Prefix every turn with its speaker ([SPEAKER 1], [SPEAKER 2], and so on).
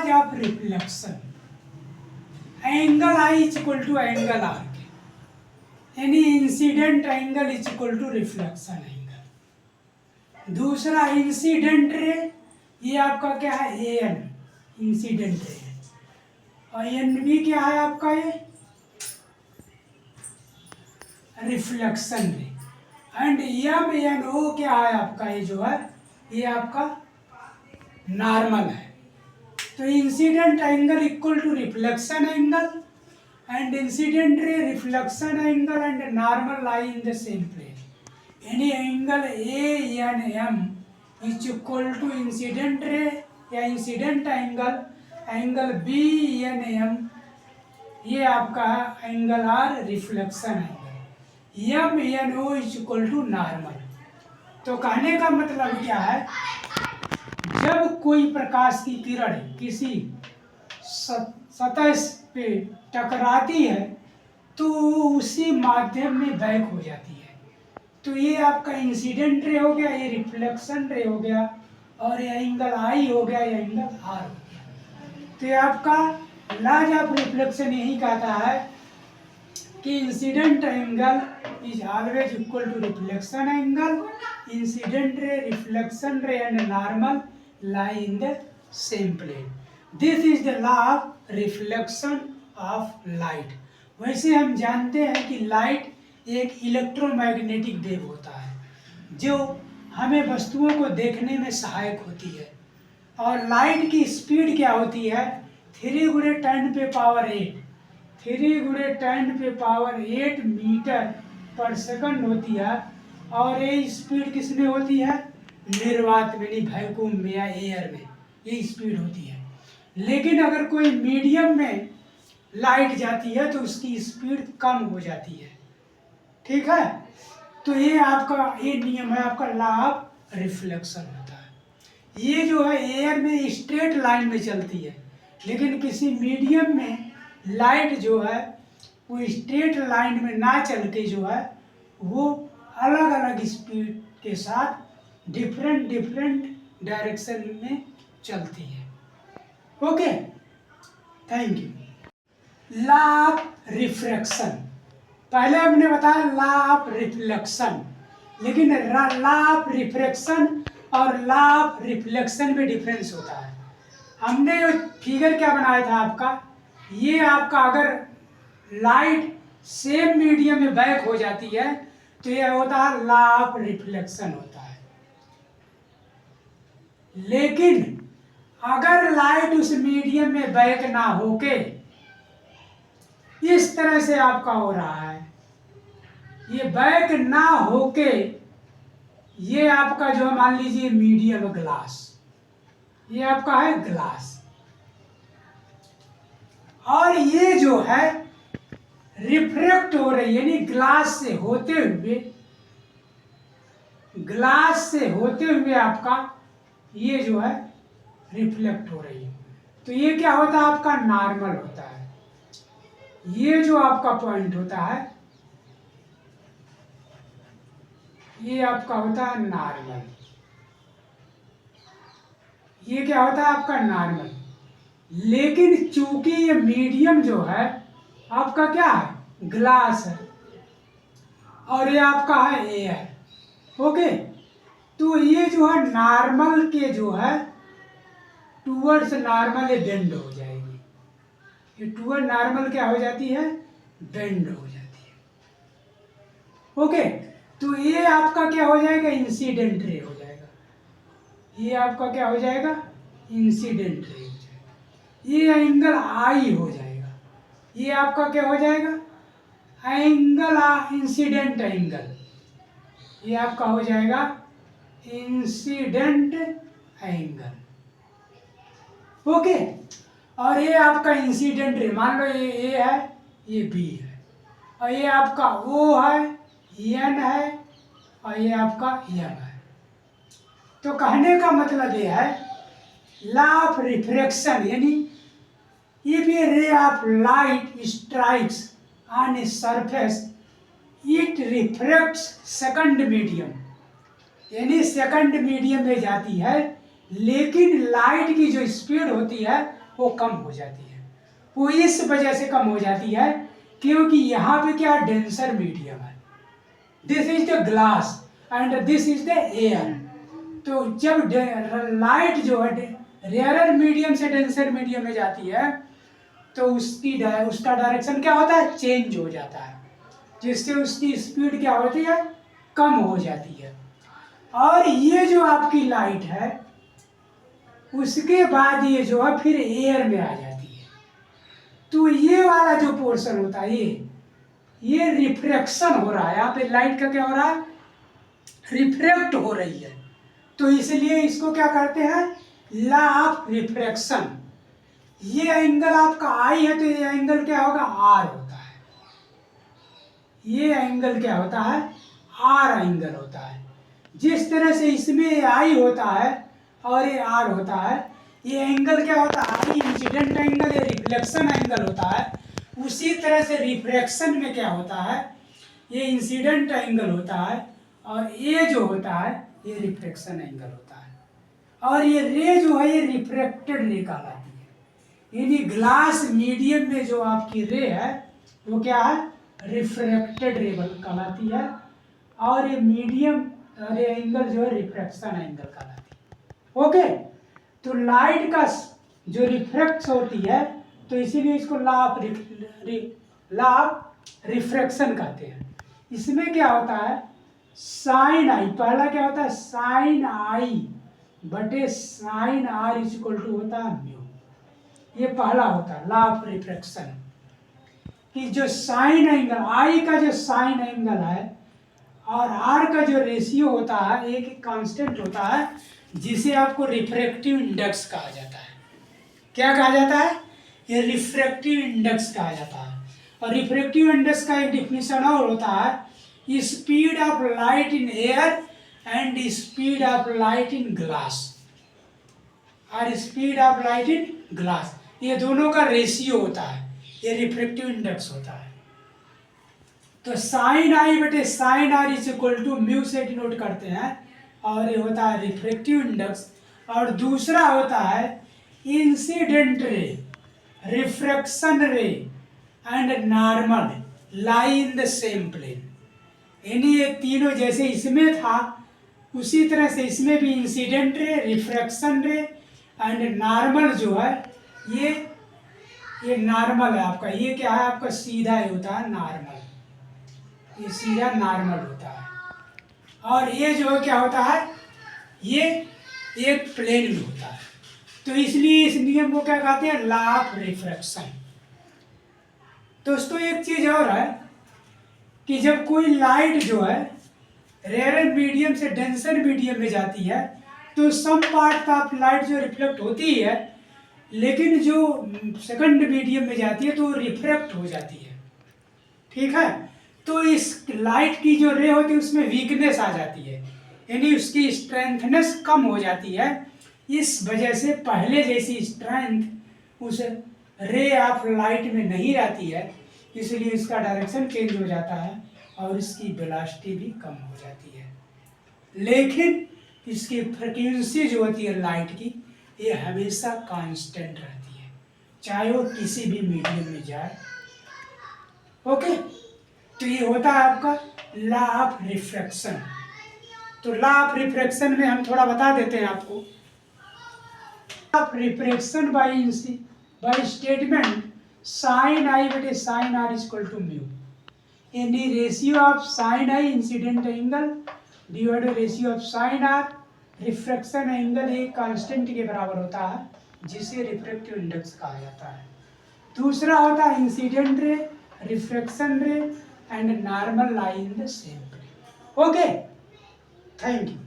[SPEAKER 1] लाज of reflection, angle I is equal to angle R के, यानी incident angle is equal to reflection angle. दूसरा incident ray, ये आपका क्या है ए एन, इंसिडेंट रे, और एन भी क्या है आपका ये reflection ray, and M N ओ क्या है आपका ये जो है ये आपका नॉर्मल है। तो incident angle equal to reflection angle, and incident ray reflection angle and normal lie in the same plane, यानी angle A N M is equal to incident ray या incident angle, angle B N M ये आपका angle or reflection angle, M N O is equal to normal. तो कहने का मतलब क्या है, जब कोई प्रकाश की किरण किसी सतह पे टकराती है तो उसी माध्यम में बैक हो जाती है। तो ये आपका इंसिडेंट रे हो गया, ये रिफ्लेक्शन रे हो गया, और ये एंगल आई हो गया, ये एंगल आर हो गया। तो ये आपका लॉज ऑफ रिफ्लेक्शन यही कहता है कि incident angle is always equal to reflection angle, incident ray reflection ray and normal lie in the same plane. This is the law of reflection of light. वैसे हम जानते हैं कि लाइट एक इलेक्ट्रोमैग्नेटिक वेव होता है जो हमें वस्तुओं को देखने में सहायक होती है, और लाइट की स्पीड क्या होती है 3 गुणे 10 पे पावर 8, 3 गुणे 10 पे पावर 8 मीटर पर सेकंड होती है, और ये स्पीड किसमें होती है निर्वात में, नहीं वैक्यूम में या एयर में, ये स्पीड होती है। लेकिन अगर कोई मीडियम में लाइट जाती है तो उसकी स्पीड कम हो जाती है, ठीक है। तो ये आपका ये नियम है आपका लॉ ऑफ रिफ्लेक्शन होता है। ये जो है एयर में स्ट्रेट लाइन में चलती है, लेकिन किसी मीडियम में लाइट जो है वो स्ट्रेट लाइन में ना चल के जो है वो अलग अलग स्पीड के साथ डिफरेंट डायरेक्शन में चलती है। Okay, thank you. Law of refraction, पहले हमने बताया लॉ ऑफ रिफ्लेक्शन, लेकिन लॉ ऑफ रिफ्रैक्शन और लॉ ऑफ रिफ्लेक्शन में डिफरेंस होता है। हमने फिगर क्या बनाया था आपका, ये आपका अगर लाइट सेम मीडियम में बैक हो जाती है तो ये होता है लॉ ऑफ रिफ्लेक्शन होता है। लेकिन अगर लाइट उस मीडियम में बैक ना होके इस तरह से आपका हो रहा है, ये बैक ना होके, ये आपका जो मान लीजिए मीडियम ग्लास, ये आपका है ग्लास, और ये जो है रिफ्रेक्ट हो रही है, यानी ग्लास से होते हुए आपका ये जो है रिफ्लेक्ट हो रही है। तो ये क्या होता है आपका नॉर्मल होता है। ये जो आपका पॉइंट होता है ये आपका होता है नॉर्मल, ये क्या होता है आपका नॉर्मल। लेकिन चूंकि ये मीडियम जो है आपका क्या है ग्लास है, और ये आपका है एयर, ओके। तो ये जो है नॉर्मल के जो है टूवर्ड्स नॉर्मल ये बेंड हो जाएगी, ये टूवर्ड नॉर्मल क्या हो जाती है बेंड हो जाती है, ओके। तो ये आपका क्या हो जाएगा इंसिडेंट रे हो जाएगा, ये आपका क्या हो जाएगा इंसिडेंट रे हो जाएगा, ये एंगल आई हो जाएगा, ये आपका क्या हो जाएगा एंगल इंसिडेंट एंगल, ये आपका हो जाएगा इंसिडेंट एंगल, ओके। और ये आपका इंसिडेंट रे, मान लो ये ए है ये बी है, और ये आपका ओ है एन है, और ये आपका एम है। तो कहने का मतलब ये है लॉ ऑफ रिफ्रैक्शन, यानी if A ray of light strikes on a surface it refracts second medium, यानी सेकंड मीडियम में जाती है, लेकिन लाइट की जो स्पीड होती है वो कम हो जाती है। वो इस वजह से कम हो जाती है क्योंकि यहाँ पे क्या डेंसर मीडियम है। This is the glass and this is the air. तो जब लाइट जो है रेयरर मीडियम से डेंसर मीडियम में जाती है तो उसका डायरेक्शन क्या होता है, चेंज हो जाता है, जिससे उसकी स्पीड क्या होती है, कम हो जाती है। और ये जो आपकी लाइट है उसके बाद ये जो है फिर एयर में आ जाती है। तो ये वाला जो पोर्शन होता है ये रिफ्रैक्शन हो रहा है। यहाँ पे लाइट का क्या हो रहा है, रिफ्रैक्ट हो रही है। तो इसलिए इसको क्या कहते हैं, लॉ ऑफ रिफ्रैक्शन। ये एंगल आपका आई है तो ये एंगल क्या होगा, आर होता है। ये एंगल क्या होता है, आर एंगल होता है। जिस तरह से इसमें आई होता है और ये आर होता है, ये एंगल क्या होता है, आई इंसिडेंट एंगल, ये रिफ्लेक्शन एंगल होता है। उसी तरह से रिफ्रैक्शन में क्या होता है, ये इंसिडेंट एंगल होता है और ये जो होता है ये रिफ्लेक्शन एंगल होता है। और ये रे जो है ये रिफ्रैक्टेड रे कहलाती है। यानी ग्लास मीडियम में जो आपकी रे है वो क्या है, रिफ्रैक्टेड रे कहलाती है। और ये मीडियम और ये एंगल जो है रिफ्रैक्शन एंगल कहलाती है। ओके, तो लाइट का जो रिफ्रैक्ट होती है तो इसीलिए इसको लॉ ऑफ रिफ्रैक्शन कहते हैं। इसमें क्या होता है, साइन आई, पहला क्या होता है, साइन आई बटे sine R is equal to होता है म्यू। ये पहला होता है लॉ ऑफ रिफ्रैक्शन, कि जो साइन एंगल, आई का जो साइन एंगल है और आर का जो रेशियो होता है एक कांस्टेंट होता है जिसे आपको रिफ्रैक्टिव इंडेक्स कहा जाता है। क्या कहा जाता है, ये रिफ्रैक्टिव इंडेक्स कहा जाता है। और रिफ्रैक्टिव इंडेक्स का एक डिफिनीशन और होता है, speed of light in air and speed of light in glass, और speed of light in glass, ये दोनों का रेशियो होता है, ये रिफ्रैक्टिव इंडेक्स होता है। तो साइन आई बटे sine R is equal to mu से डिनोट करते हैं और ये होता है रिफ्रैक्टिव इंडेक्स। और दूसरा होता है incident ray, refraction ray and normal lie in the same plane. यानी ये तीनों जैसे इसमें था उसी तरह से इसमें भी incident ray, refraction ray and normal जो है ये नॉर्मल है आपका। ये क्या है आपका, सीधा ही होता है नॉर्मल, ये सीधा नॉर्मल होता है। और ये जो क्या होता है, ये एक प्लेन में होता है। तो इसलिए इस नियम को क्या कहते हैं, लॉ ऑफ रिफ्रैक्शन। दोस्तों एक चीज और है कि जब कोई लाइट जो है रेयर मीडियम से डेंसर मीडियम में जाती है तो सम पार्ट ऑफ लाइट जो रिफ्लेक्ट होती है, लेकिन जो सेकंड मीडियम में जाती है तो रिफ्रैक्ट हो जाती है। ठीक है, तो इस लाइट की जो रे होती है उसमें वीकनेस आ जाती है, यानी उसकी स्ट्रेंथनेस कम हो जाती है। इस वजह से पहले जैसी स्ट्रेंथ उस रे ऑफ लाइट में नहीं रहती है, इसलिए इसका डायरेक्शन चेंज हो जाता है और इसकी वेलोसिटी भी कम हो जाती है। लेकिन इसकी फ्रीक्वेंसी जो होती है लाइट की, ये हमेशा कांस्टेंट रहती है, चाहे वो किसी भी मीडियम में जाए। ओके, तो ये होता है आपका लॉ ऑफ रिफ्रैक्शन। तो लॉ ऑफ रिफ्रैक्शन में हम थोड़ा बता देते हैं आपको। Of refraction by statement sine I बटे sine R is equal to mu, यानी ratio of sine I incident angle divide by ratio of sine R refraction angle एक कांस्टेंट के बराबर होता है जिसे रिफ्रैक्टिव इंडेक्स कहा जाता है। दूसरा होता है incident ray, refraction ray and normal lie in the same plane. Okay, thank you.